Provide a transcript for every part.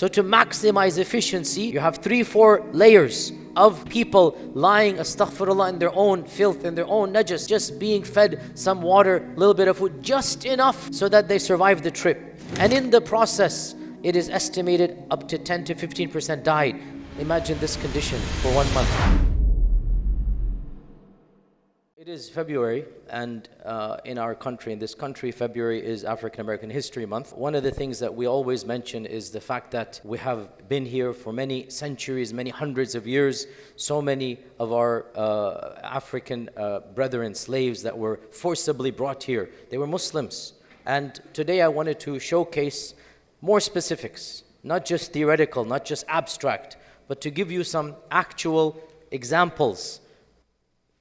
So to maximize efficiency, you have 3-4 layers of people lying, astaghfirullah, in their own filth, in their own najas, just being fed some water, a little bit of food, just enough so that they survive the trip. And in the process, it is estimated up to 10 to 15% died. Imagine this condition for 1 month. It is February, and in our country, in this country, February is African American History Month. One of the things that we always mention is the fact that we have been here for many centuries, many hundreds of years. So many of our African brethren, slaves that were forcibly brought here, they were Muslims. And today I wanted to showcase more specifics, not just theoretical, not just abstract, but to give you some actual examples.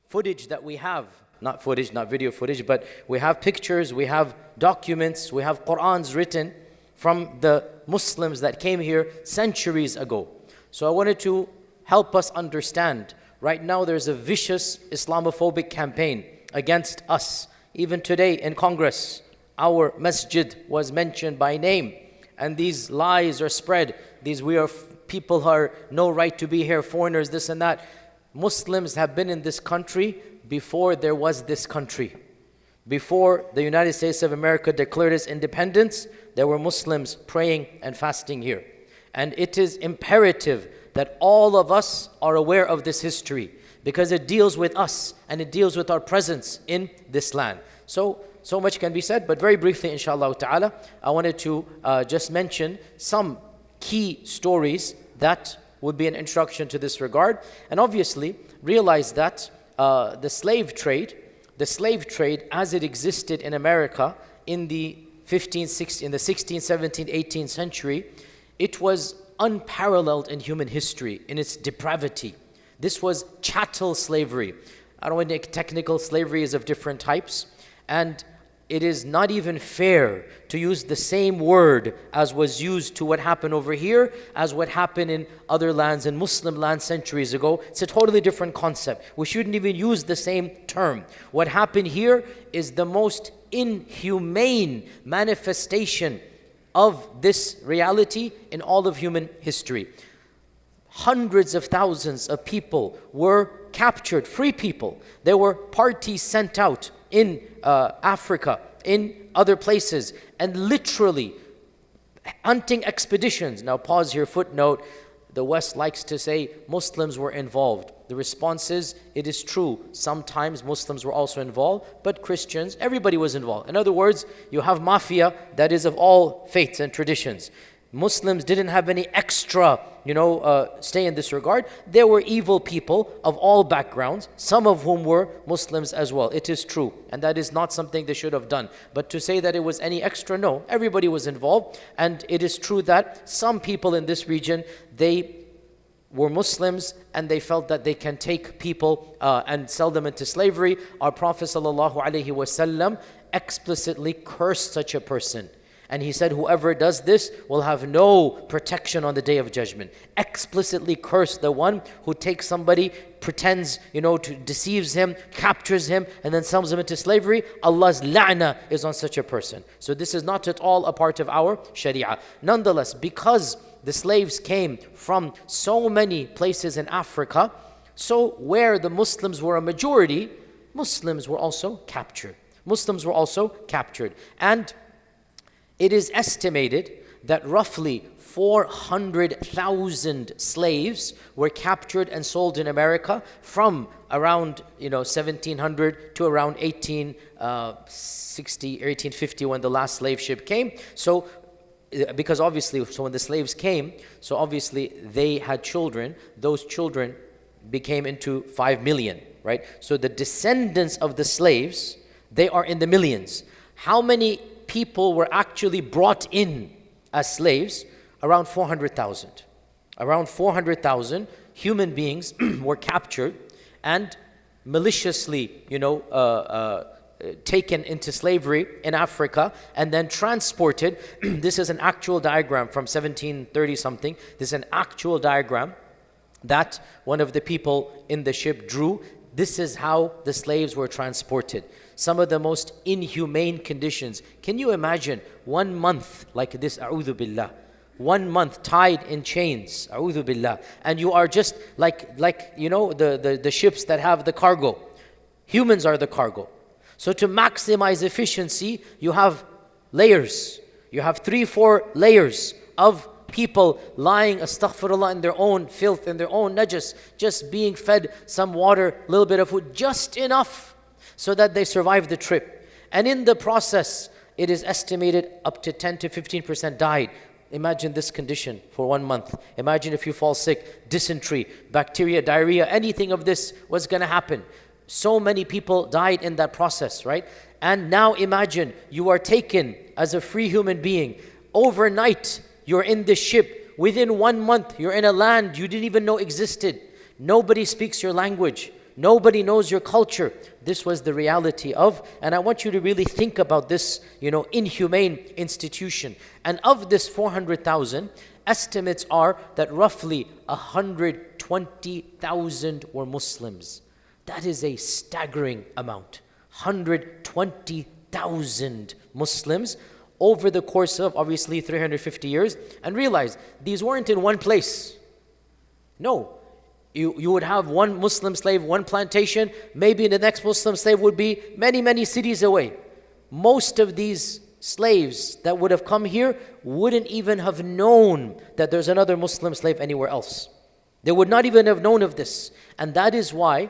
Footage that we have, not footage, not video footage, but we have pictures, we have documents, we have Qur'ans written from the Muslims that came here centuries ago. So I wanted to help us understand. Right now there's a vicious Islamophobic campaign against us. Even today in Congress, our masjid was mentioned by name, and these lies are spread. People who are no right to be here, foreigners, this and that. Muslims have been in this country before there was this country. Before the United States of America declared its independence, there were Muslims praying and fasting here. And it is imperative that all of us are aware of this history, because it deals with us and it deals with our presence in this land. So much can be said, but very briefly, inshallah ta'ala, I wanted to just mention some key stories that would be an introduction to this regard. And obviously realize that the slave trade as it existed in America in the 16th, 17th, 18th century, it was unparalleled in human history in its depravity. This was chattel slavery. I don't want to make technical, slavery is of different types, and it is not even fair to use the same word as was used to what happened over here as what happened in other lands, in Muslim lands centuries ago. It's a totally different concept. We shouldn't even use the same term. What happened here is the most inhumane manifestation of this reality in all of human history. Hundreds of thousands of people were captured, free people. There were parties sent out in Africa, in other places, and literally hunting expeditions. Now pause here, footnote. The West likes to say Muslims were involved. The response is, it is true, sometimes Muslims were also involved, but Christians, everybody was involved. In other words, you have mafia that is of all faiths and traditions. Muslims didn't have any extra, stay in this regard. There were evil people of all backgrounds, some of whom were Muslims as well. It is true, and that is not something they should have done. But to say that it was any extra, no, everybody was involved. And it is true that some people in this region, they were Muslims and they felt that they can take people and sell them into slavery. Our Prophet ﷺ explicitly cursed such a person. And he said, whoever does this will have no protection on the Day of Judgment. Explicitly cursed the one who takes somebody, pretends, deceives him, captures him, and then sells him into slavery. Allah's la'na is on such a person. So this is not at all a part of our sharia. Nonetheless, because the slaves came from so many places in Africa, so where the Muslims were a majority, Muslims were also captured. And it is estimated that roughly 400,000 slaves were captured and sold in America from around 1700 to around 1860 or 1850 when the last slave ship came. So because obviously, so when the slaves came, so obviously they had children. Those children became into 5 million, right? So the descendants of the slaves, they are in the millions. How many people were actually brought in as slaves? Around 400,000. Around 400,000 human beings were captured and maliciously, taken into slavery in Africa and then transported. This is an actual diagram from 1730 something. This is an actual diagram that one of the people in the ship drew. This is how the slaves were transported. Some of the most inhumane conditions. Can you imagine 1 month like this, a'udhu billah? 1 month tied in chains, a'udhu billah, and you are just like you know, the ships that have the cargo. Humans are the cargo. So to maximize efficiency, you have layers. You have 3-4 layers of people lying, astaghfirullah, in their own filth, in their own najas, just being fed some water, a little bit of food, just enough so that they survive the trip. And in the process, it is estimated up to 10 to 15% died. Imagine this condition for 1 month. Imagine if you fall sick, dysentery, bacteria, diarrhea, anything of this was going to happen. So many people died in that process, right? And now imagine you are taken as a free human being. Overnight, you're in this ship. Within 1 month, you're in a land you didn't even know existed. Nobody speaks your language. Nobody knows your culture. This was the reality of, and I want you to really think about this, inhumane institution. And of this 400,000, estimates are that roughly 120,000 were Muslims. That is a staggering amount. 120,000 Muslims over the course of obviously 350 years. And realize, these weren't in one place. No. You would have one Muslim slave, one plantation. Maybe the next Muslim slave would be many, many cities away. Most of these slaves that would have come here wouldn't even have known that there's another Muslim slave anywhere else. They would not even have known of this. And that is why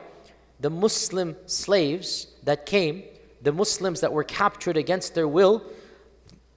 the Muslim slaves that came, the Muslims that were captured against their will,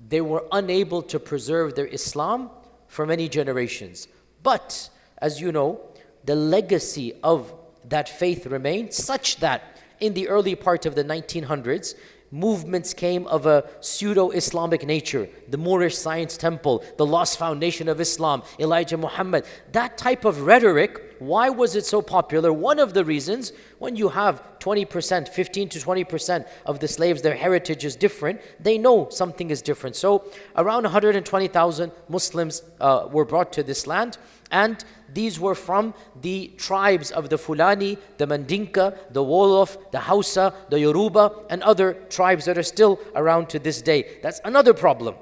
they were unable to preserve their Islam for many generations. But, as you know, the legacy of that faith remained such that in the early part of the 1900s, movements came of a pseudo-Islamic nature. The Moorish Science Temple, the Lost Foundation of Islam, Elijah Muhammad. That type of rhetoric, why was it so popular? One of the reasons, when you have 20%, 15 to 20% of the slaves, their heritage is different, they know something is different. So around 120,000 Muslims were brought to this land, and these were from the tribes of the Fulani, the Mandinka, the Wolof, the Hausa, the Yoruba, and other tribes that are still around to this day. That's another problem.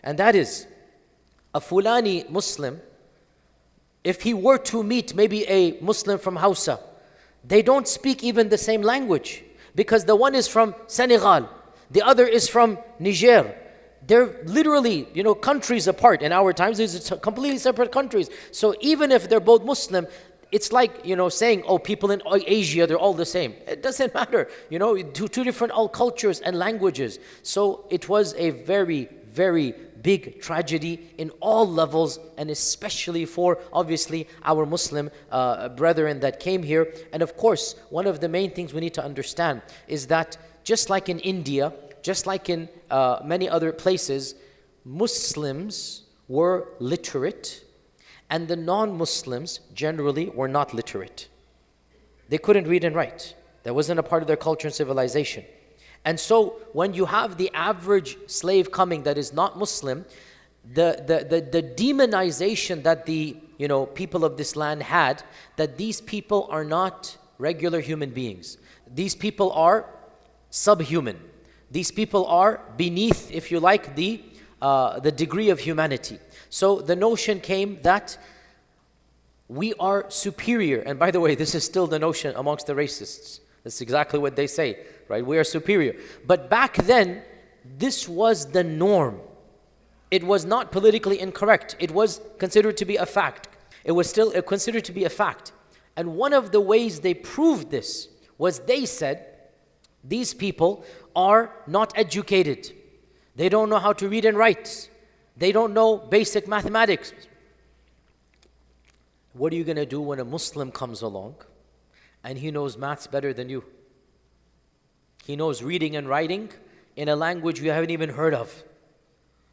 And that is, a Fulani Muslim, if he were to meet maybe a Muslim from Hausa, they don't speak even the same language, because the one is from Senegal, the other is from Niger. They're literally, countries apart. In our times, these are completely separate countries. So even if they're both Muslim, it's like, saying, oh, people in Asia, they're all the same. It doesn't matter. Two different cultures and languages. So it was a very, very big tragedy in all levels, and especially for, obviously, our Muslim brethren that came here. And of course, one of the main things we need to understand is that just like in India, just like in many other places, Muslims were literate, and the non-Muslims generally were not literate. They couldn't read and write. That wasn't a part of their culture and civilization. And so when you have the average slave coming that is not Muslim, the demonization that the people of this land had, that these people are not regular human beings. These people are subhuman. These people are beneath, if you like, the degree of humanity. So the notion came that we are superior. And by the way, this is still the notion amongst the racists. That's exactly what they say, right? We are superior. But back then, this was the norm. It was not politically incorrect. It was considered to be a fact. It was still considered to be a fact. And one of the ways they proved this was they said, these people are not educated. They don't know how to read and write. They don't know basic mathematics. What are you going to do when a Muslim comes along and he knows maths better than you? He knows reading and writing in a language you haven't even heard of,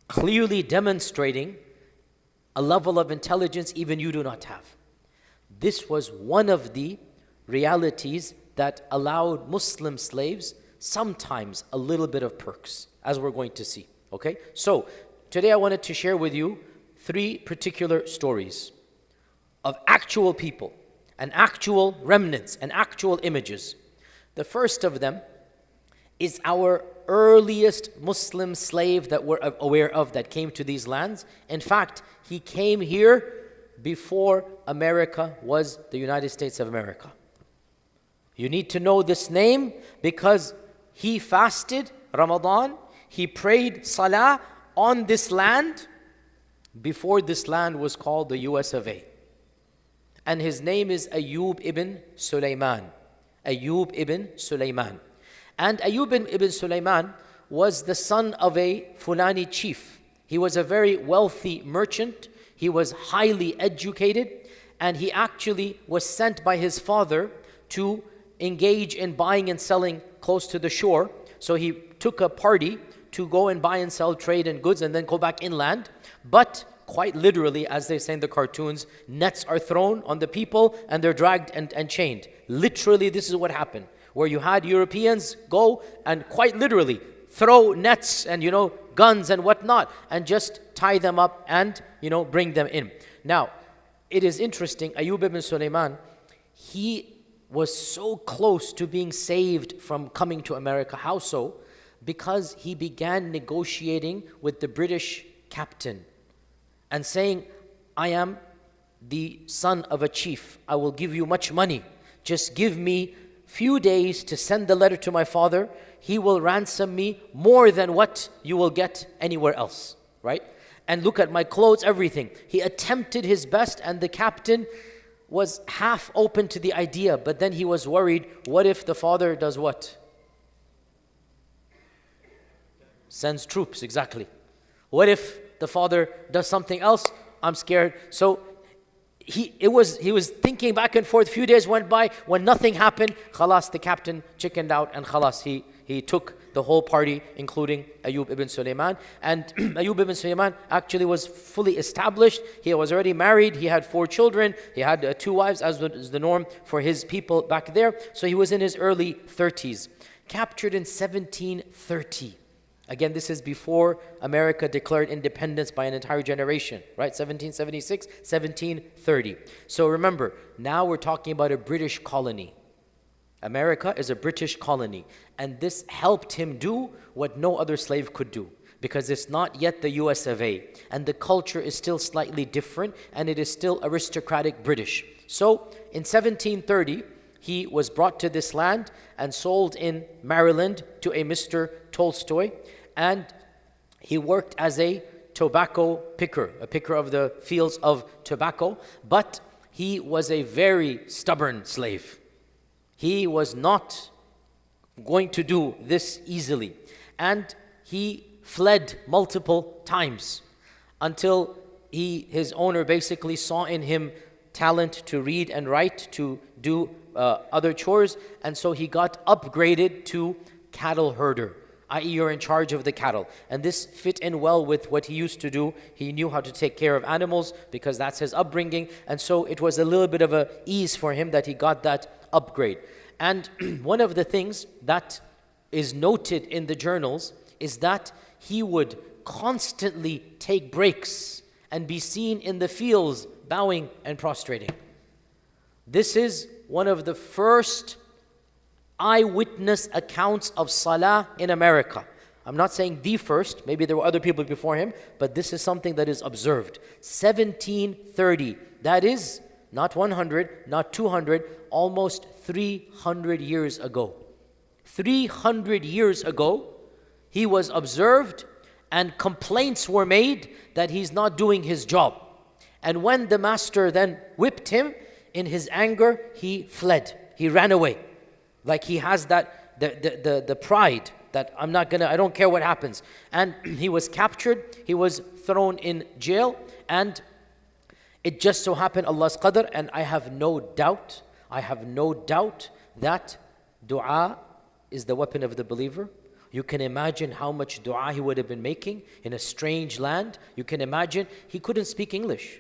clearly demonstrating a level of intelligence even you do not have. This was one of the realities that allowed Muslim slaves sometimes a little bit of perks, as we're going to see. Okay? So, today I wanted to share with you 3 particular stories of actual people and actual remnants and actual images. The first of them is our earliest Muslim slave that we're aware of that came to these lands. In fact, he came here before America was the United States of America. You need to know this name because he fasted Ramadan, he prayed Salah on this land before this land was called the US of A. And his name is Ayyub ibn Sulayman. Ayyub ibn Sulayman. And Ayyub ibn Sulayman was the son of a Fulani chief. He was a very wealthy merchant. He was highly educated. And he actually was sent by his father to engage in buying and selling close to the shore. So he took a party to go and buy and sell, trade and goods, and then go back inland. But quite literally, as they say in the cartoons, nets are thrown on the people and they're dragged and chained. Literally, this is what happened. Where you had Europeans go and quite literally throw nets and, guns and whatnot and just tie them up and, bring them in. Now, it is interesting, Ayyub ibn Sulayman, he was so close to being saved from coming to America. How so? Because he began negotiating with the British captain and saying, I am the son of a chief. I will give you much money. Just give me few days to send the letter to my father. He will ransom me more than what you will get anywhere else, right? And look at my clothes, everything. He attempted his best, and the captain was half open to the idea, but then he was worried, what if the father does what? Sends troops, exactly. What if the father does something else? I'm scared. So he was thinking back and forth. Few days went by. When nothing happened, khalas, the captain chickened out, and khalas, he took the whole party, including Ayyub ibn Sulayman. And Ayyub ibn Sulayman actually was fully established. He was already married. He had 4 children. He had 2 wives, as was the norm for his people back there. So he was in his early 30s. Captured in 1730. Again, this is before America declared independence by an entire generation, right? 1776, 1730. So remember, now we're talking about a British colony. America is a British colony. And this helped him do what no other slave could do, because it's not yet the US of A. And the culture is still slightly different, and it is still aristocratic British. So in 1730, he was brought to this land and sold in Maryland to a Mr. Tolstoy, and he worked as a tobacco picker, a picker of the fields of tobacco, but he was a very stubborn slave. He was not going to do this easily, and he fled multiple times until his owner basically saw in him talent to read and write, to do other chores, and so he got upgraded to cattle herder, i.e. you're in charge of the cattle. And this fit in well with what he used to do. He knew how to take care of animals because that's his upbringing, and so it was a little bit of a ease for him that he got that upgrade. And one of the things that is noted in the journals is that he would constantly take breaks and be seen in the fields bowing and prostrating. This is one of the first eyewitness accounts of Salah in America. I'm not saying the first, maybe there were other people before him, but this is something that is observed. 1730, that is not 100, not 200, almost 300 years ago. 300 years ago, he was observed and complaints were made that he's not doing his job. And when the master then whipped him, in his anger, he fled. He ran away. Like he has that, the pride that I don't care what happens. And he was captured, he was thrown in jail, and it just so happened, Allah's qadr, and I have no doubt that dua is the weapon of the believer. You can imagine how much dua he would have been making in a strange land. You can imagine he couldn't speak English.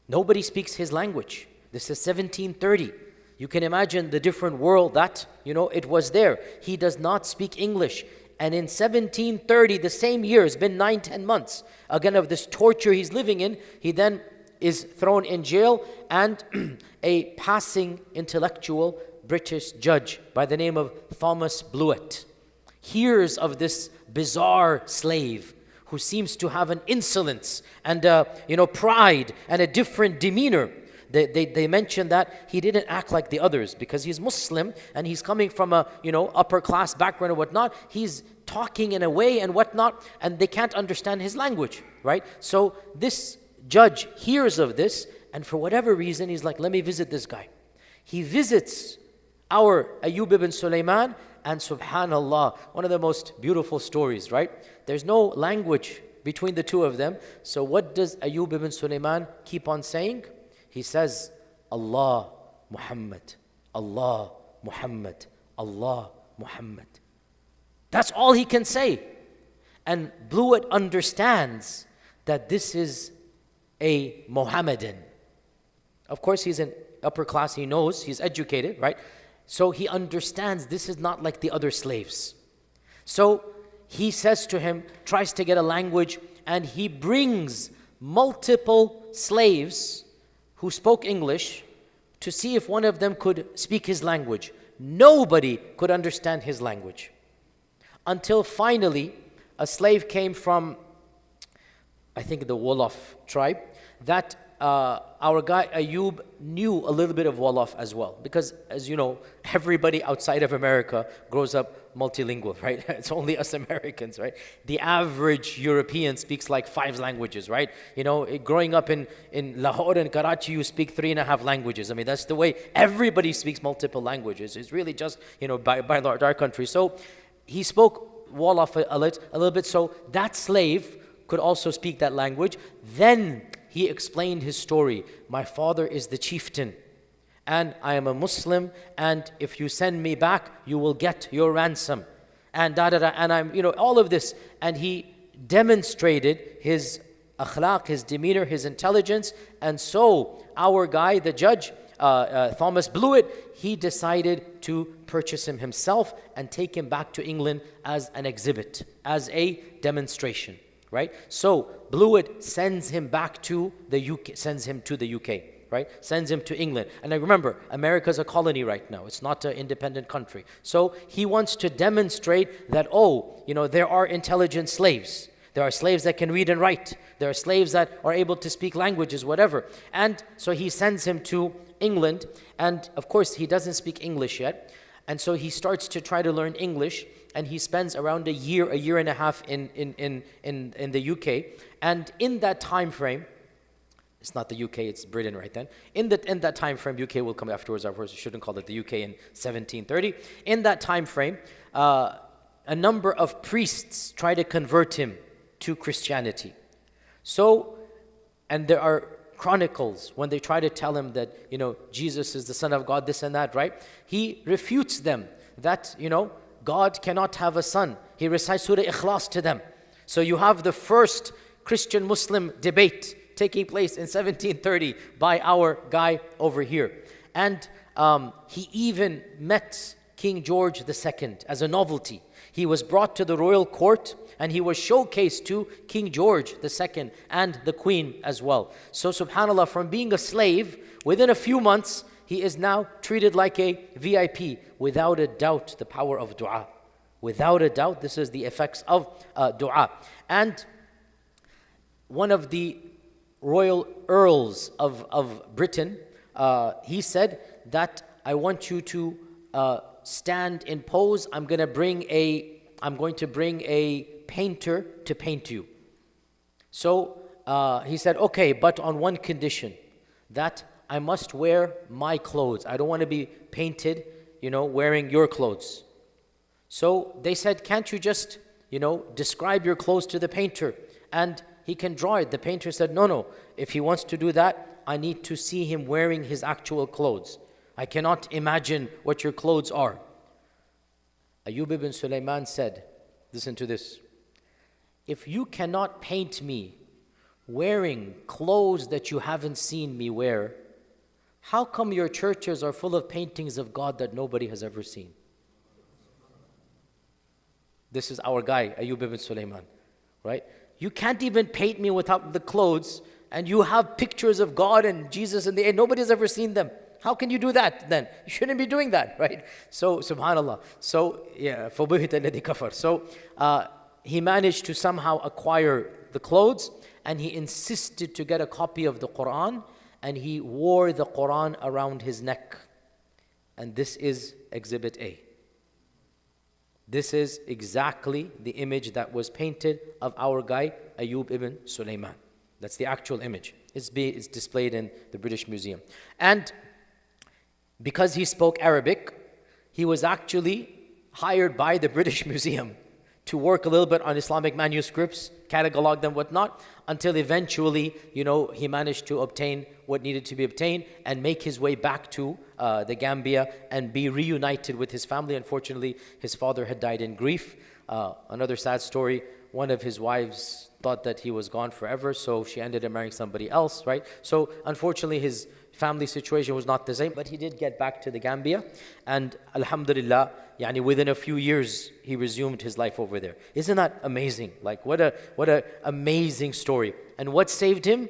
Nobody speaks his language. This is 1730. You can imagine the different world that, it was there. He does not speak English. And in 1730, the same year, it's been 9-10 months, again of this torture he's living in, he then is thrown in jail, and a passing intellectual British judge by the name of Thomas Blewett, hears of this bizarre slave who seems to have an insolence and pride and a different demeanor. They mention that he didn't act like the others because he's Muslim and he's coming from a upper class background and whatnot. He's talking in a way and whatnot, and they can't understand his language, right? So this judge hears of this, and for whatever reason, he's like, let me visit this guy. He visits our Ayyub ibn Sulayman, and subhanallah, one of the most beautiful stories, right? There's no language between the two of them. So what does Ayyub ibn Sulayman keep on saying? He says, Allah, Muhammad, Allah, Muhammad, Allah, Muhammad. That's all he can say. And Bluet understands that this is a Mohammedan. Of course, he's in upper class, he knows, he's educated, right? So he understands this is not like the other slaves. So he says to him, tries to get a language, and he brings multiple slaves who spoke English to see if one of them could speak his language. Nobody could understand his language. Until finally, a slave came from, I think, the Wolof tribe, that our guy Ayyub knew a little bit of Wolof as well. Because, as you know, everybody outside of America grows up multilingual, right? It's only us Americans, right? The average European speaks like 5 languages, right? Growing up in Lahore and Karachi, you speak 3.5 languages. I mean, that's the way everybody speaks multiple languages. It's really just, by large, our country. So he spoke Wolof a little bit, so that slave could also speak that language. Then he explained his story. My father is the chieftain, and I am a Muslim, and if you send me back, you will get your ransom. And and I'm, all of this. And he demonstrated his akhlaq, his demeanor, his intelligence. And so our guy, the judge, Thomas Blewett, he decided to purchase him himself and take him back to England as an exhibit, as a demonstration. Right? So Blewett sends him back to the UK, sends him to the UK, right? Sends him to England. And I remember, America's a colony right now. It's not an independent country. So he wants to demonstrate that, there are intelligent slaves. There are slaves that can read and write. There are slaves that are able to speak languages, whatever. And so he sends him to England. And of course, he doesn't speak English yet. And so he starts to try to learn English. And he spends around a year and a half in the UK. And in that time frame, it's not the UK, it's Britain right then. In that time frame, UK will come afterwards. Of course, we shouldn't call it the UK in 1730. In that time frame, a number of priests try to convert him to Christianity. So, and there are chronicles when they try to tell him that, Jesus is the Son of God, this and that, right? He refutes them that, God cannot have a son. He recites Surah Ikhlas to them. So you have the first Christian-Muslim debate taking place in 1730 by our guy over here. And he even met King George II as a novelty. He was brought to the royal court and he was showcased to King George II and the Queen as well. So subhanAllah, from being a slave, within a few months, he is now treated like a VIP. Without a doubt, the power of dua. Without a doubt, this is the effects of dua. And one of the royal earls of Britain, he said that I want you to stand in pose. I'm going to bring a painter to paint you. So he said, okay, but on one condition, that I must wear my clothes. I don't want to be painted, wearing your clothes. So they said, can't you just, describe your clothes to the painter and he can draw it? The painter said, no. If he wants to do that, I need to see him wearing his actual clothes. I cannot imagine what your clothes are. Ayyub ibn Sulayman said, listen to this. If you cannot paint me wearing clothes that you haven't seen me wear, how come your churches are full of paintings of God that nobody has ever seen? This is our guy, Ayyub ibn Sulayman, right? You can't even paint me without the clothes, and you have pictures of God and Jesus in the air. Nobody's ever seen them. How can you do that then? You shouldn't be doing that, right? So, subhanAllah. So, yeah, فَبُهِتَ الَّذِي كَفَرَ. So, he managed to somehow acquire the clothes, and he insisted to get a copy of the Quran, and he wore the Quran around his neck. And this is Exhibit A. This is exactly the image that was painted of our guy, Ayyub ibn Sulayman. That's the actual image. It's displayed in the British Museum. And because he spoke Arabic, he was actually hired by the British Museum to work a little bit on Islamic manuscripts, catalog them, whatnot, until eventually, he managed to obtain what needed to be obtained and make his way back to the Gambia and be reunited with his family. Unfortunately, his father had died in grief. Another sad story, one of his wives thought that he was gone forever, so she ended up marrying somebody else, right? So unfortunately, his family situation was not the same, but he did get back to the Gambia, and alhamdulillah, within a few years, he resumed his life over there. Isn't that amazing? Like, what a amazing story. And what saved him?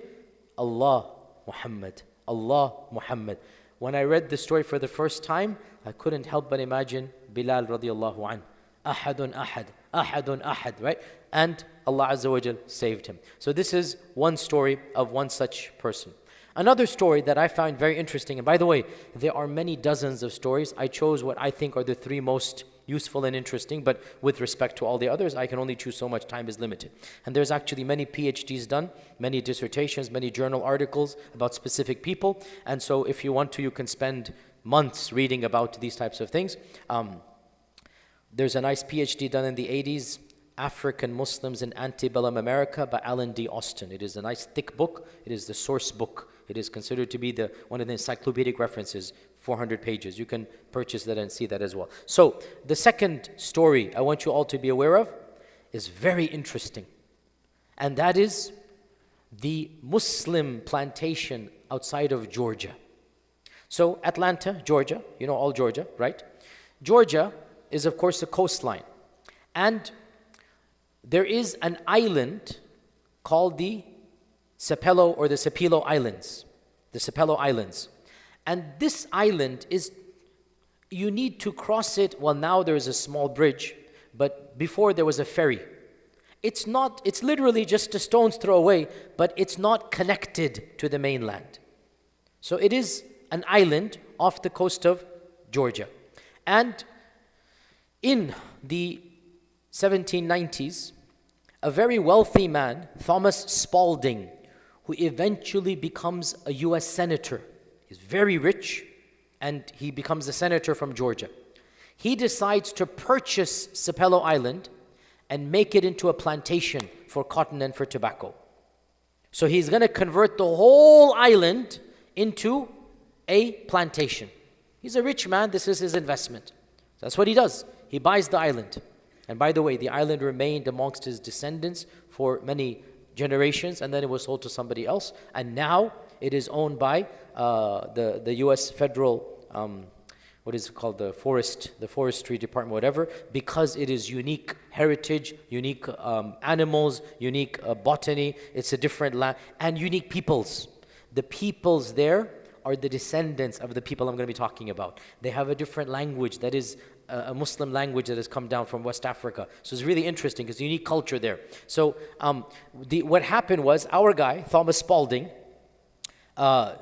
Allah Muhammad. Allah Muhammad. When I read the story for the first time, I couldn't help but imagine Bilal radiallahu anh. Ahadun ahad, ahadun ahad, right? And Allah Azza wa Jal saved him. So this is one story of one such person. Another story that I found very interesting, and by the way, there are many dozens of stories. I chose what I think are the three most useful and interesting, but with respect to all the others, I can only choose so much, time is limited. And there's actually many PhDs done, many dissertations, many journal articles about specific people. And so if you want to, you can spend months reading about these types of things. There's a nice PhD done in the 80s, African Muslims in Antebellum America by Alan D. Austin. It is a nice thick book. It is the source book. It is considered to be one of the encyclopedic references, 400 pages. You can purchase that and see that as well. So the second story I want you all to be aware of is very interesting. And that is the Muslim plantation outside of Georgia. So Atlanta, Georgia, you know all Georgia, right? Georgia is of course the coastline. And there is an island called the Sapelo or the Sapelo Islands. The Sapelo Islands. And this island you need to cross it. Well, now there is a small bridge, but before there was a ferry. It's literally just a stone's throw away, but it's not connected to the mainland. So it is an island off the coast of Georgia. And in the 1790s, a very wealthy man, Thomas Spalding, who eventually becomes a US senator. He's very rich, and he becomes a senator from Georgia. He decides to purchase Sapelo Island and make it into a plantation for cotton and for tobacco. So he's going to convert the whole island into a plantation. He's a rich man. This is his investment. That's what he does. He buys the island. And by the way, the island remained amongst his descendants for many generations, and then it was sold to somebody else. And now it is owned by the U.S. federal, what is it called, the forestry department, whatever, because it is unique heritage, unique animals, unique botany. It's a different land, and unique peoples. The peoples there are the descendants of the people I'm going to be talking about. They have a different language that is a Muslim language that has come down from West Africa. So it's really interesting because unique culture there. So what happened was our guy, Thomas Spalding,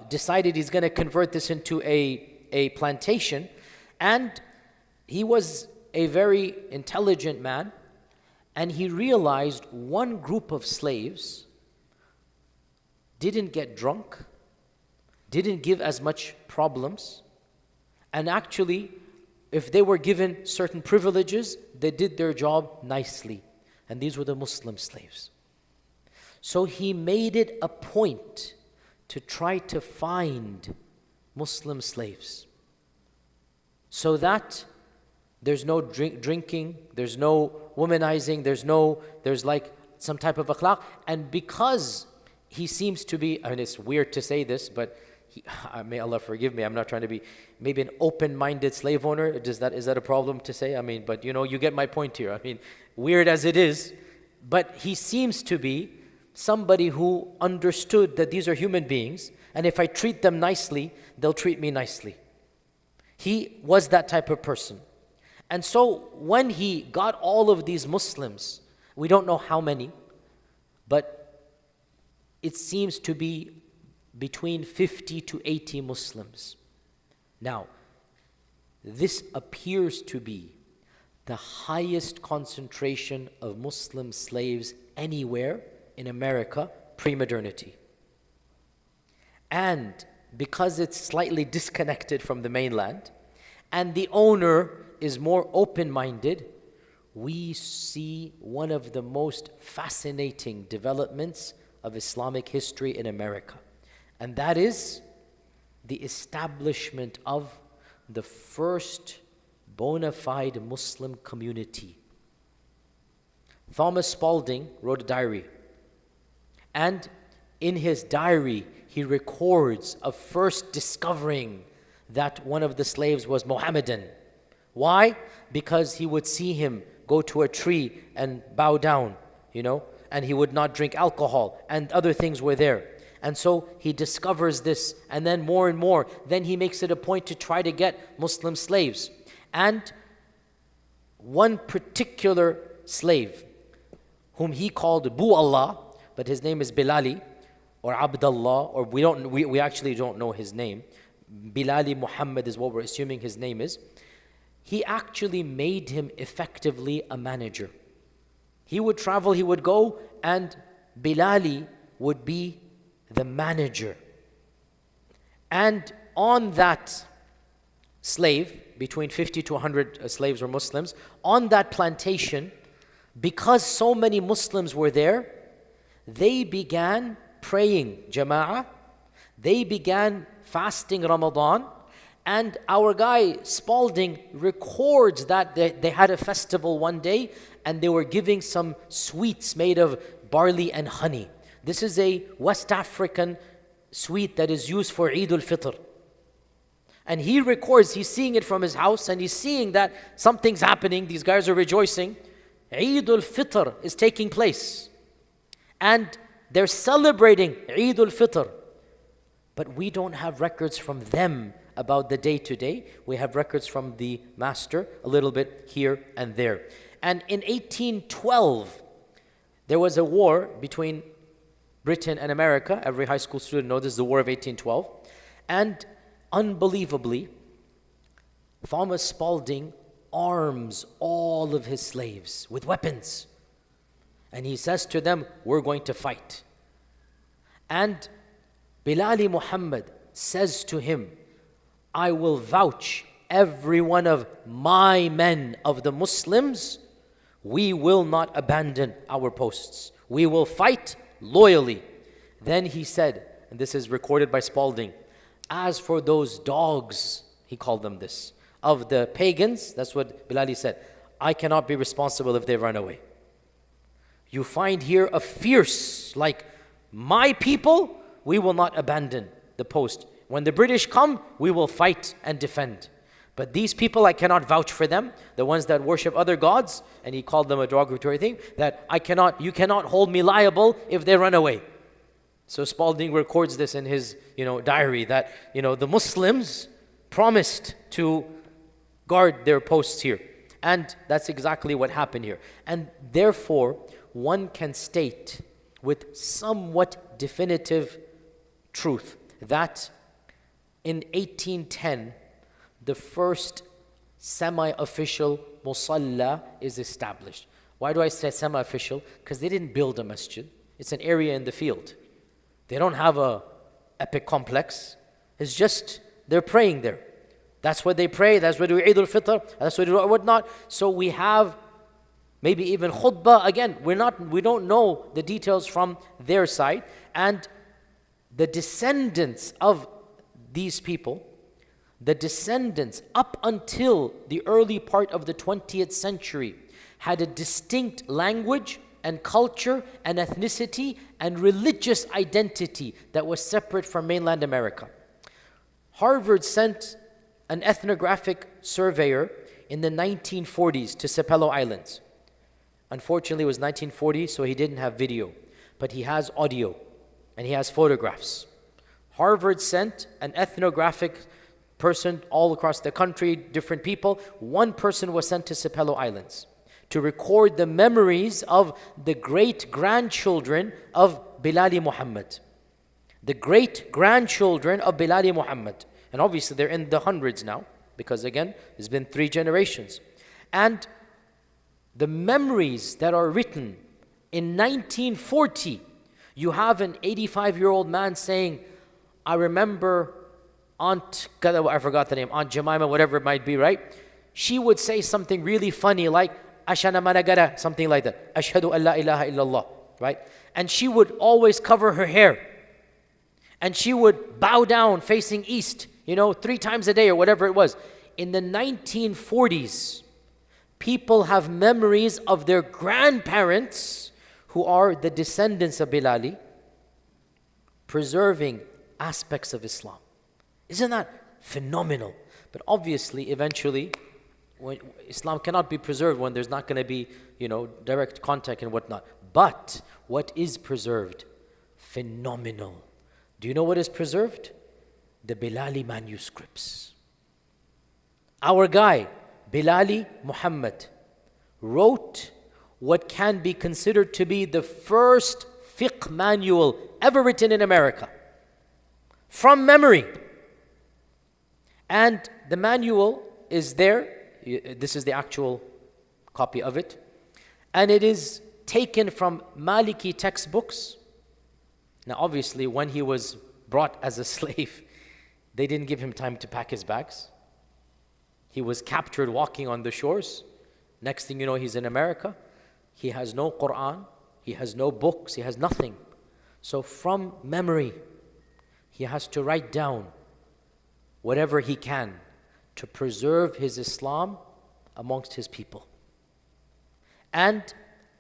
decided he's going to convert this into a plantation, and he was a very intelligent man, and he realized one group of slaves didn't get drunk, didn't give as much problems, and actually, if they were given certain privileges, they did their job nicely. And these were the Muslim slaves. So he made it a point to try to find Muslim slaves, so that there's no drinking, there's no womanizing, there's like some type of akhlaq. And because he seems to be, I mean, it's weird to say this, but may Allah forgive me, I'm not trying to be maybe an open-minded slave owner. Is that a problem to say? I mean, but you get my point here. I mean, weird as it is, but he seems to be somebody who understood that these are human beings, and if I treat them nicely, they'll treat me nicely. He was that type of person. And so when he got all of these Muslims, we don't know how many, but it seems to be between 50 to 80 Muslims. Now, this appears to be the highest concentration of Muslim slaves anywhere in America pre-modernity. And because it's slightly disconnected from the mainland, and the owner is more open-minded, we see one of the most fascinating developments of Islamic history in America. And that is the establishment of the first bona fide Muslim community. Thomas Spalding wrote a diary. And in his diary, he records of first discovering that one of the slaves was Mohammedan. Why? Because he would see him go to a tree and bow down, and he would not drink alcohol, and other things were there. And so he discovers this, and then more and more, then he makes it a point to try to get Muslim slaves. And one particular slave, whom he called Bu Allah, but his name is Bilali, or Abdullah, or we actually don't know his name. Bilali Muhammad is what we're assuming his name is. He actually made him effectively a manager. He would travel, he would go, and Bilali would be the manager. And on that slave, between 50 to 100 slaves were Muslims, on that plantation, because so many Muslims were there, they began praying Jama'ah, they began fasting Ramadan, and our guy Spalding records that they had a festival one day and they were giving some sweets made of barley and honey. This is a West African sweet that is used for Eid al-Fitr. And he records, he's seeing it from his house and he's seeing that something's happening, these guys are rejoicing. Eid al-Fitr is taking place. And they're celebrating Eid al-Fitr. But we don't have records from them about the day-to-day. We have records from the master, a little bit here and there. And in 1812, there was a war between Britain and America. Every high school student knows this is the War of 1812. And unbelievably, Thomas Spalding arms all of his slaves with weapons. And he says to them, we're going to fight. And Bilali Muhammad says to him, I will vouch every one of my men of the Muslims, we will not abandon our posts. We will fight loyally. Then he said, and this is recorded by Spalding, as for those dogs, he called them this, of the pagans, that's what Bilali said, I cannot be responsible if they run away. You find here a fierce, like, my people, we will not abandon the post. When the British come, we will fight and defend. But these people, I cannot vouch for them, the ones that worship other gods, and he called them a derogatory thing, that you cannot hold me liable if they run away. So Spalding records this in his, diary that, the Muslims promised to guard their posts here. And that's exactly what happened here. And therefore, one can state with somewhat definitive truth that in 1810, the first semi-official musalla is established. Why do I say semi-official? Because they didn't build a masjid. It's an area in the field. They don't have a epic complex. It's just, they're praying there. That's what they pray, that's what they do Eid al-Fitr, that's what they do whatnot. So we have maybe even khutbah. Again, we don't know the details from their side. And the descendants of these people, the descendants up until the early part of the 20th century had a distinct language and culture and ethnicity and religious identity that was separate from mainland America. Harvard sent an ethnographic surveyor in the 1940s to Sapelo Island. Unfortunately, it was 1940, so he didn't have video. but he has audio and he has photographs. Harvard sent an ethnographic person all across the country, different people. One person was sent to Sapelo Islands to record the memories of the great-grandchildren of Bilali Muhammad. The great-grandchildren of Bilali Muhammad. And obviously they're in the hundreds now, because again, there's been 3 generations. And the memories that are written in 1940, you have an 85-year-old man saying, I remember Aunt, I forgot the name, Aunt Jemima, whatever it might be, right? She would say something really funny like, Ashana managara, something like that. Ashhadu an la ilaha illallah, right? And she would always cover her hair. And she would bow down facing east, 3 times a day or whatever it was. In the 1940s, people have memories of their grandparents who are the descendants of Bilali, preserving aspects of Islam. Isn't that phenomenal? But obviously, eventually, Islam cannot be preserved when there's not going to be, direct contact and whatnot. But what is preserved? Phenomenal. Do you know what is preserved? The Bilali manuscripts. Our guy, Bilali Muhammad, wrote what can be considered to be the first fiqh manual ever written in America, from memory. And the manual is there. This is the actual copy of it. And it is taken from Maliki textbooks. Now obviously when he was brought as a slave, they didn't give him time to pack his bags. He was captured walking on the shores. Next thing you know, he's in America. He has no Quran. He has no books. He has nothing. So from memory, he has to write down whatever he can to preserve his Islam amongst his people. And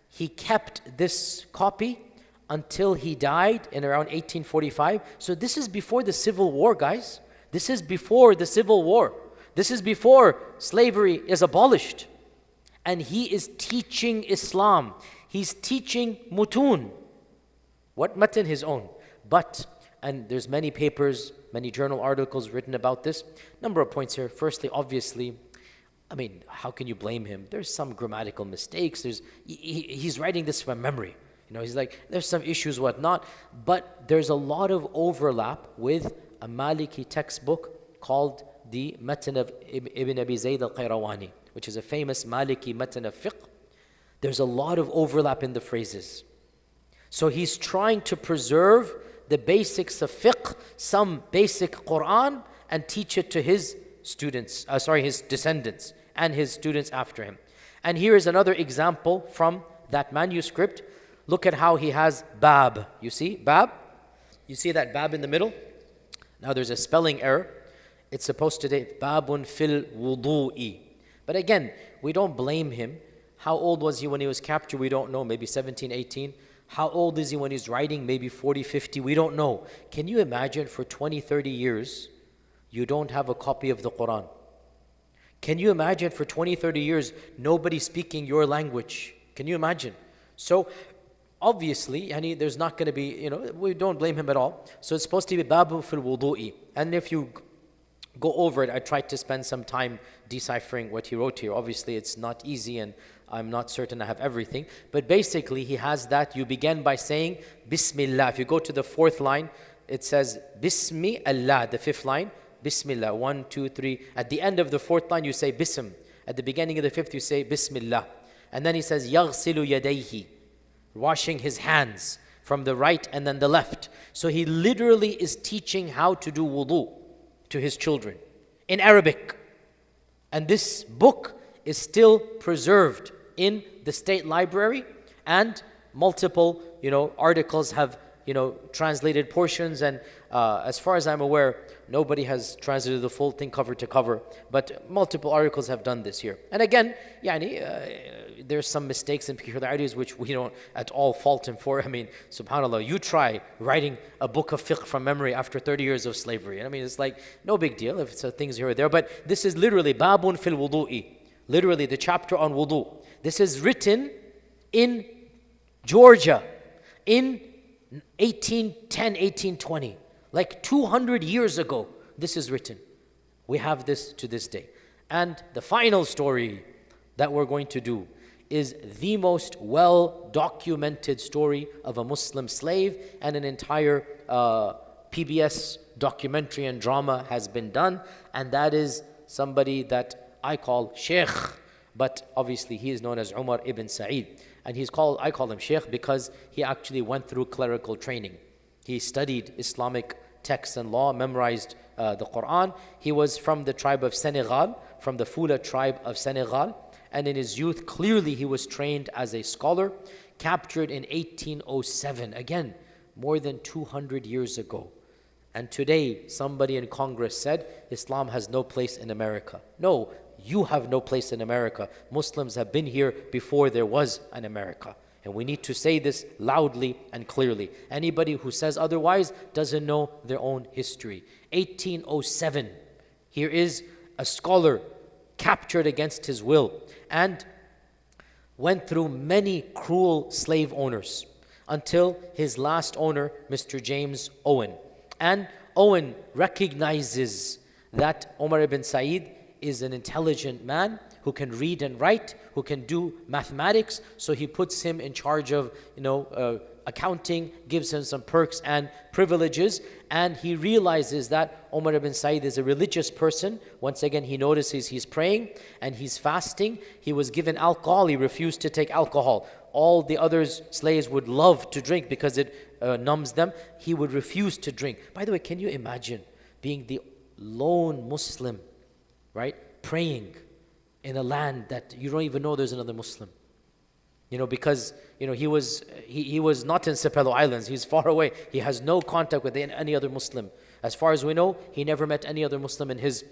he kept this copy until he died in around 1845. So this is before the Civil War, guys. This is before the Civil War. This is before slavery is abolished. And he is teaching Islam. He's teaching mutun. What matan? His own. But, and there's many papers, many journal articles written about this. Number of points here. Firstly, obviously, how can you blame him? There's some grammatical mistakes. He's writing this from memory. He's like, there's some issues, whatnot. But there's a lot of overlap with a Maliki textbook called the Matan of Ibn Abi Zayd al-Qayrawani, which is a famous Maliki Matan of fiqh. There's a lot of overlap in the phrases. So he's trying to preserve the basics of fiqh, some basic Quran, and teach it to his students, his descendants, and his students after him. And here is another example from that manuscript. Look at how he has bab. You see bab? You see that bab in the middle? Now there's a spelling error. It's supposed to say babun fil wudu'i. But again, we don't blame him. How old was he when he was captured? We don't know. Maybe 17, 18. How old is he when he's writing? Maybe 40, 50. We don't know. Can you imagine for 20, 30 years, you don't have a copy of the Quran? Can you imagine for 20, 30 years, nobody speaking your language? Can you imagine? So, obviously, there's not going to be, we don't blame him at all. So it's supposed to be babu fil wudu'i. And if you go over it, I tried to spend some time deciphering what he wrote here. Obviously, it's not easy and I'm not certain I have everything. But basically, he has that. You begin by saying, Bismillah. If you go to the 4th line, it says, Bismi Allah. The 5th line, Bismillah. 1, 2, 3. At the end of the 4th line, you say Bism. At the beginning of the 5th, you say Bismillah. And then he says, Yaghsilu yadayhi. Washing his hands from the right and then the left. So he literally is teaching how to do wudu to his children in Arabic. And this book is still preserved in the State Library, and multiple, articles have, translated portions, and as far as I'm aware, nobody has translated the full thing cover to cover, but multiple articles have done this here. And again, there's some mistakes and peculiarities which we don't at all fault him for. SubhanAllah, you try writing a book of fiqh from memory after 30 years of slavery. It's like no big deal if it's things here or there, but this is literally babun fil wudu'i, literally the chapter on wudu. This is written in Georgia, in 1810, 1820, like 200 years ago, this is written. We have this to this day. And the final story that we're going to do is the most well-documented story of a Muslim slave, and an entire PBS documentary and drama has been done, and that is somebody that I call Shaykh, but obviously he is known as Umar ibn Sa'id. And I call him Shaykh because he actually went through clerical training. He studied Islamic texts and law, memorized the Quran. He was from the tribe of Senegal, from the Fula tribe of Senegal. And in his youth, clearly he was trained as a scholar, captured in 1807. Again, more than 200 years ago. And today, somebody in Congress said, Islam has no place in America. No, you have no place in America. Muslims have been here before there was an America. And we need to say this loudly and clearly. Anybody who says otherwise doesn't know their own history. 1807, here is a scholar captured against his will and went through many cruel slave owners until his last owner, Mr. James Owen. And Owen recognizes that Omar ibn Sa'id is an intelligent man who can read and write, who can do mathematics, so he puts him in charge of, accounting, gives him some perks and privileges, and he realizes that Omar ibn Sa'id is a religious person. Once again, he notices he's praying and he's fasting. He was given alcohol, he refused to take alcohol. All the other slaves would love to drink because it numbs them. He would refuse to drink. By the way, can you imagine being the lone Muslim, right, praying in a land that you don't even know there's another Muslim? Because he was not in Sapelo Islands. He's far away. He has no contact with any other Muslim. As far as we know, he never met any other Muslim in his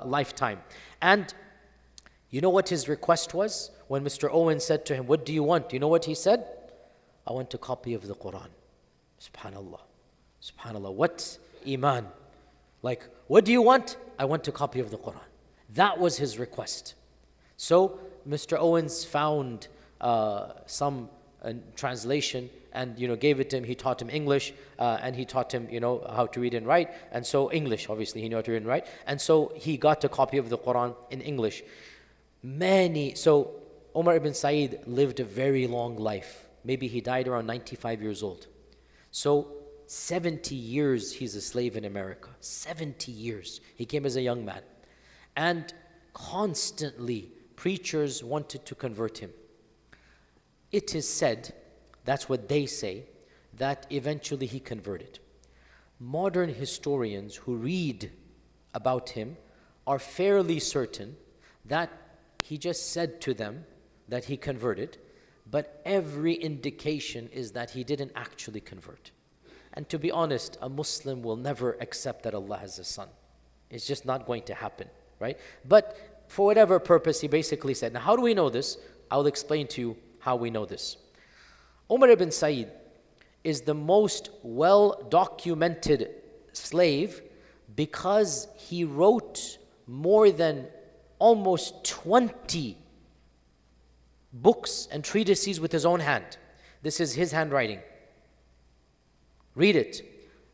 lifetime. And you know what his request was? When Mr. Owen said to him, "What do you want?" You know what he said? "I want a copy of the Quran." Subhanallah. Subhanallah. What iman. Like, what do you want? "I want a copy of the Quran." That was his request. So Mr. Owens found some translation and gave it to him. He taught him English and he taught him how to read and write. And so English, obviously he knew how to read and write. And so he got a copy of the Quran in English. So Omar ibn Sa'id lived a very long life. Maybe he died around 95 years old. So 70 years he's a slave in America. 70 years. He came as a young man. And constantly preachers wanted to convert him. It is said, that's what they say, that eventually he converted. Modern historians who read about him are fairly certain that he just said to them that he converted, but every indication is that he didn't actually convert. And to be honest, a Muslim will never accept that Allah has a son. It's just not going to happen, right? But for whatever purpose, he basically said. Now, how do we know this? I'll explain to you how we know this. Umar ibn Sa'id is the most well-documented slave because he wrote more than almost 20 books and treatises with his own hand. This is his handwriting. Read it.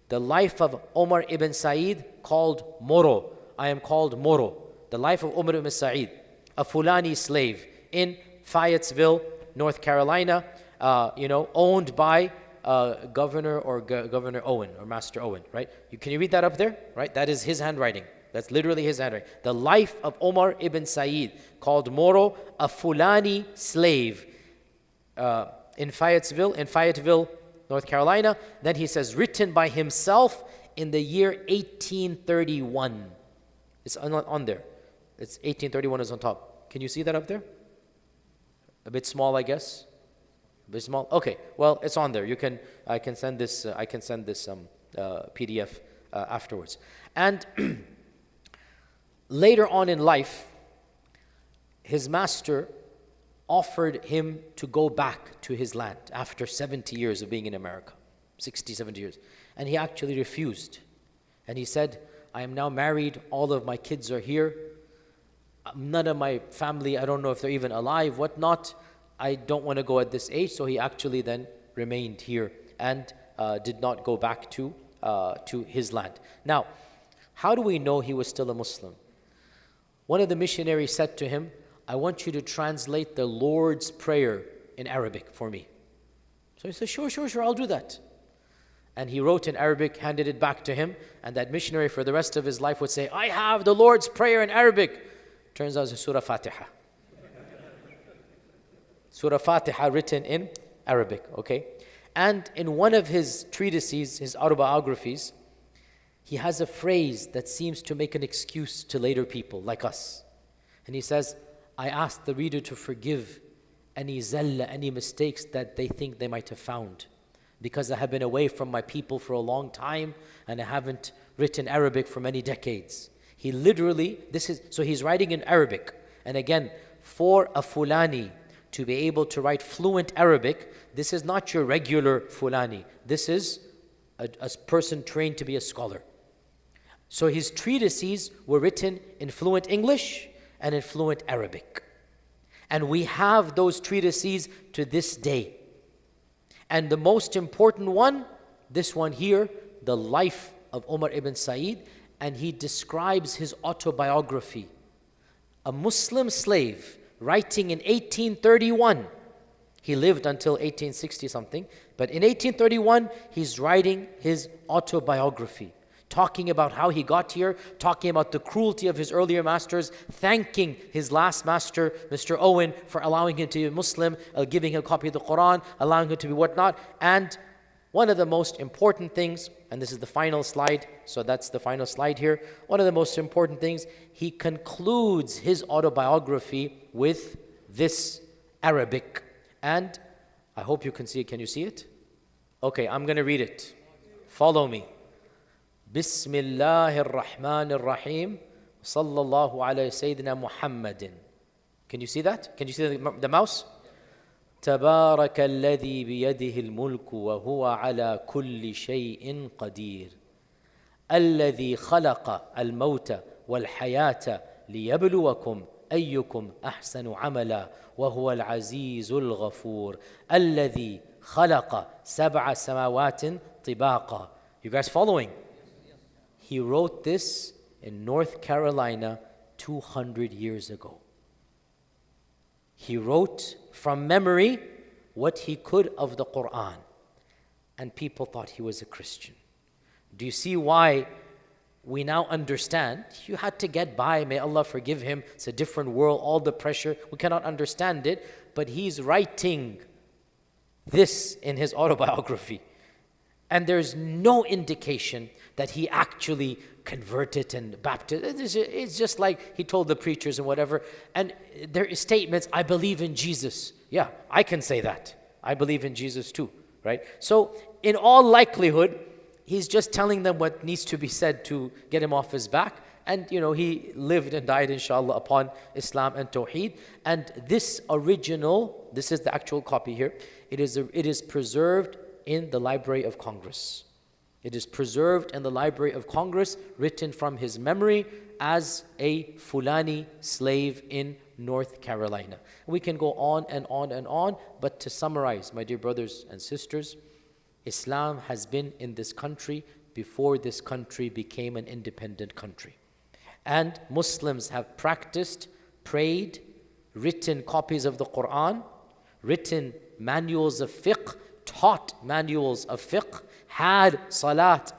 The life of Omar ibn Sa'id, called Moro. I am called Moro. The life of Umar ibn Sa'id, a Fulani slave in Fayetteville, North Carolina, owned by Governor Owen or Master Owen, right? Can you read that up there? Right? That is his handwriting. That's literally his handwriting. The life of Omar ibn Sa'id, called Moro, a Fulani slave in Fayetteville, North Carolina. Then he says, written by himself in the year 1831. It's on there. It's 1831 is on top. Can you see that up there? A bit small, I guess. A bit small. Okay. Well, it's on there. I can send this. PDF afterwards. And later on in life, his master offered him to go back to his land after 70 years of being in America, 60, 70 years. And he actually refused. And he said, I am now married, all of my kids are here. None of my family, I don't know if they're even alive, whatnot. I don't want to go at this age. So he actually then remained here and did not go back to his land. Now, how do we know he was still a Muslim? One of the missionaries said to him, I want you to translate the Lord's Prayer in Arabic for me. So he said, sure, I'll do that. And he wrote in Arabic, handed it back to him, and that missionary for the rest of his life would say, I have the Lord's Prayer in Arabic. Turns out it's Surah Fatiha. Surah Fatiha written in Arabic, okay? And in one of his treatises, his autobiographies, he has a phrase that seems to make an excuse to later people like us. And he says, I ask the reader to forgive any zalla, any mistakes that they think they might have found, because I have been away from my people for a long time and I haven't written Arabic for many decades. He literally, so he's writing in Arabic. And again, for a Fulani to be able to write fluent Arabic, this is not your regular Fulani. This is a person trained to be a scholar. So his treatises were written in fluent English and in fluent Arabic. And we have those treatises to this day. And the most important one, this one here, the life of Omar ibn Said, and he describes his autobiography. A Muslim slave writing in 1831. He lived until 1860 something, but in 1831, he's writing his autobiography, talking about how he got here, talking about the cruelty of his earlier masters, thanking his last master, Mr. Owen, for allowing him to be a Muslim, giving him a copy of the Quran, allowing him to be whatnot. And one of the most important things, and this is the final slide, so that's the final slide here. One of the most important things, he concludes his autobiography with this Arabic. And I hope you can see it. Can you see it? Okay, I'm going to read it. Follow me. Bismillahir Rahmanir Rahim. Sallallahu alayhi Sayyidina Muhammadin. Can you see that? Can you see the mouse? تبارك الذي بيده الملك وهو على كل شيء قدير الذي خلق الموت والحياة ليبلوكم أيكم أحسن عملا وهو العزيز الغفور الذي خلق سبع سماوات طباقا. You guys following? He wrote this in North Carolina 200 years ago. He wrote from memory what he could of the Quran. And people thought he was a Christian. Do you see why we now understand? You had to get by, may Allah forgive him. It's a different world, all the pressure. We cannot understand it. But he's writing this in his autobiography. And there's no indication that he actually converted and baptized. It's just like he told the preachers and whatever. And there is statements, I believe in Jesus. Yeah, I can say that. I believe in Jesus too, right? So in all likelihood, he's just telling them what needs to be said to get him off his back. And he lived and died, inshallah, upon Islam and Tawheed. And this original, this is the actual copy here. It is preserved in the Library of Congress. It is preserved in the Library of Congress, written from his memory as a Fulani slave in North Carolina. We can go on and on and on, but to summarize, my dear brothers and sisters, Islam has been in this country before this country became an independent country. And Muslims have practiced, prayed, written copies of the Quran, written manuals of fiqh, taught manuals of fiqh, had Salat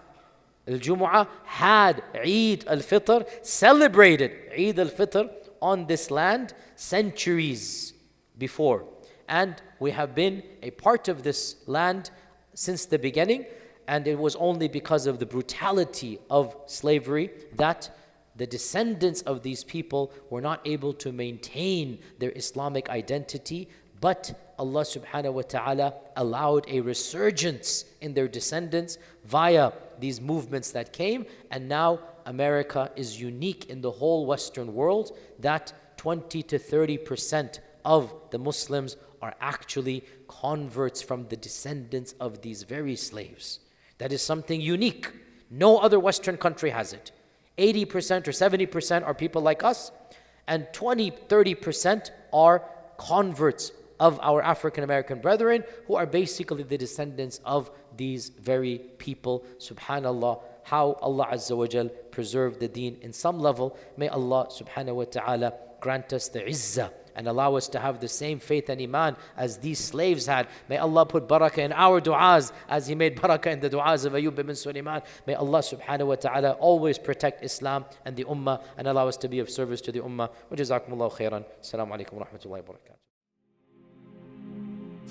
al-Jumu'ah, had Eid al-Fitr, celebrated Eid al-Fitr on this land centuries before. And we have been a part of this land since the beginning, and it was only because of the brutality of slavery that the descendants of these people were not able to maintain their Islamic identity, but Allah subhanahu wa ta'ala allowed a resurgence in their descendants via these movements that came, and now America is unique in the whole Western world that 20 to 30% of the Muslims are actually converts from the descendants of these very slaves. That is something unique. No other Western country has it. 80% or 70% are people like us, and 20, 30% are converts of our African American brethren who are basically the descendants of these very people. Subhanallah, how Allah Azza wa Jal preserved the deen in some level. May Allah subhanahu wa ta'ala grant us the izzah and allow us to have the same faith and iman as these slaves had. May Allah put barakah in our du'as as He made barakah in the du'as of Ayyub ibn Sulayman. May Allah subhanahu wa ta'ala always protect Islam and the ummah and allow us to be of service to the ummah. Wa jazakumullahu khairan. Assalamu alaikum wa rahmatullahi wa barakatuh.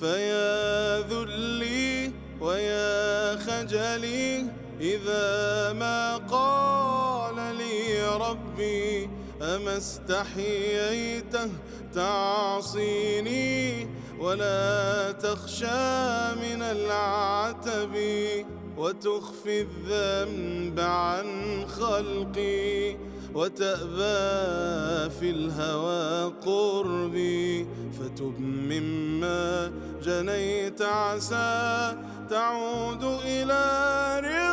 فيا ذلي ويا خجلي إذا ما قال لي ربي أما استحييته تعصيني ولا تخشى من العتب وتخفي الذنب عن خلقي وتأبى في الهوى قربي فتب مما جنيت عسى تعود إلى رضا